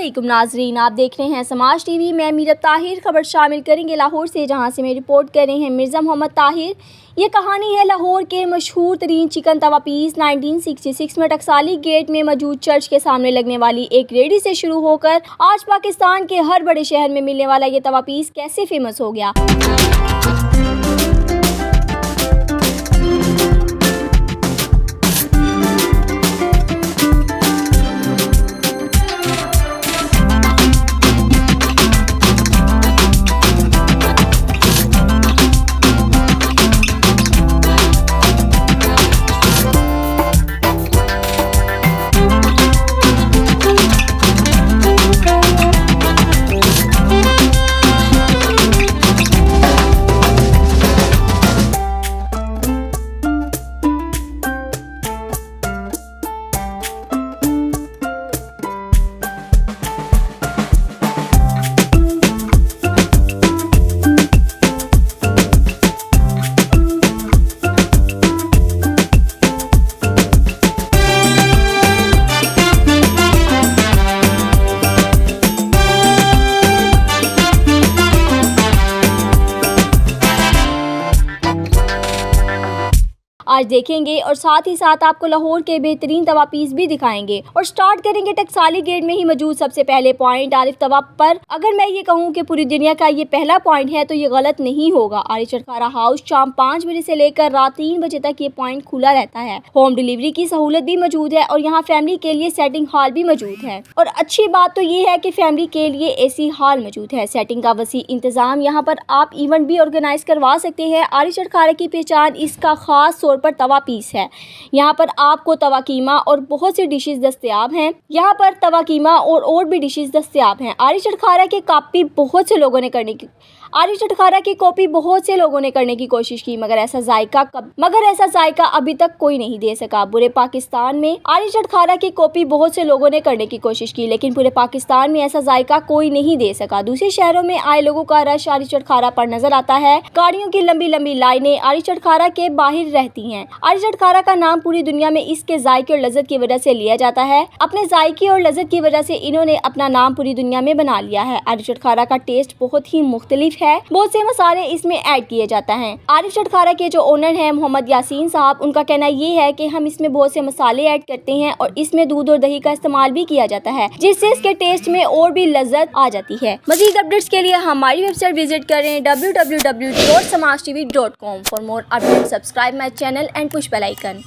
अस्सलामुअलैकुम नाजरीन, आप देख रहे हैं समाज टीवी। मैं मीरब ताहिर। खबर शामिल करेंगे लाहौर से, जहां से मैं रिपोर्ट कर रहे हैं मिर्ज़ा मोहम्मद ताहिर। ये कहानी है लाहौर के मशहूर तरीन चिकन तवा पीस 1966 में टकसाली गेट में मौजूद चर्च के सामने लगने वाली एक रेडी से शुरू होकर आज पाकिस्तान के हर बड़े शहर में मिलने वाला ये तवा पीस कैसे फेमस हो गया। आज देखेंगे और साथ ही साथ आपको लाहौर के बेहतरीन तवा पीस भी दिखाएंगे। और स्टार्ट करेंगे टकसाली गेट में ही मौजूद सबसे पहले पॉइंट आरिफ तवा पर। अगर मैं ये कहूँ कि पूरी दुनिया का ये पहला पॉइंट है तो ये गलत नहीं होगा। आरिफ चटखारा हाउस शाम 5 बजे से लेकर रात 3 बजे तक ये पॉइंट खुला रहता है। होम डिलीवरी की सहूलत भी मौजूद है और यहाँ फैमिली के लिए सेटिंग हॉल भी मौजूद है। और अच्छी बात तो ये है कि फैमिली के लिए AC हॉल मौजूद है। सेटिंग का वसी इंतजाम, यहाँ पर आप इवेंट भी ऑर्गेनाइज करवा सकते हैं। आरिफ चटखारा की पहचान इसका खास तौर पर तवा पीस है। यहाँ पर आपको तवा कीमा और बहुत सी डिशेस दस्तयाब हैं। यहाँ पर तवा कीमा और भी डिशेस दस्तयाब हैं। आरिफ चटखारा की कॉपी बहुत से लोगों ने करने की कोशिश की, मगर ऐसा जायका अभी तक कोई नहीं दे सका। पूरे पाकिस्तान में आरिफ चटखारा की कॉपी बहुत से लोगों ने करने की कोशिश की, लेकिन पूरे पाकिस्तान में ऐसा जायका कोई नहीं दे सका। दूसरे शहरों में आए लोगों का रश आरिफ चटखारा पर नजर आता है। गाड़ियों की लंबी लंबी लाइनें आरिफ चटखारा के बाहर रहती हैं। आरिफ चटखारा का नाम पूरी दुनिया में इसके जायके और लज्जत की वजह से लिया जाता है। अपने जायके और लज्जत की वजह से इन्होंने अपना नाम पूरी दुनिया में बना लिया है। आरिफ चटखारा का टेस्ट बहुत ही मुख्तलिफ है। बहुत से मसाले इसमें ऐड किए जाते हैं। आरिफ चटखारा के जो ओनर हैं मोहम्मद यासीन साहब, उनका कहना ये है कि हम इसमें बहुत से मसाले ऐड करते हैं और इसमें दूध और दही का इस्तेमाल भी किया जाता है, जिससे इसके टेस्ट में और भी लज्जत आ जाती है। मजीद अपडेट्स के लिए हमारी वेबसाइट विजिट करें www.samajtv.com। For more update subscribe my channel and push bell icon.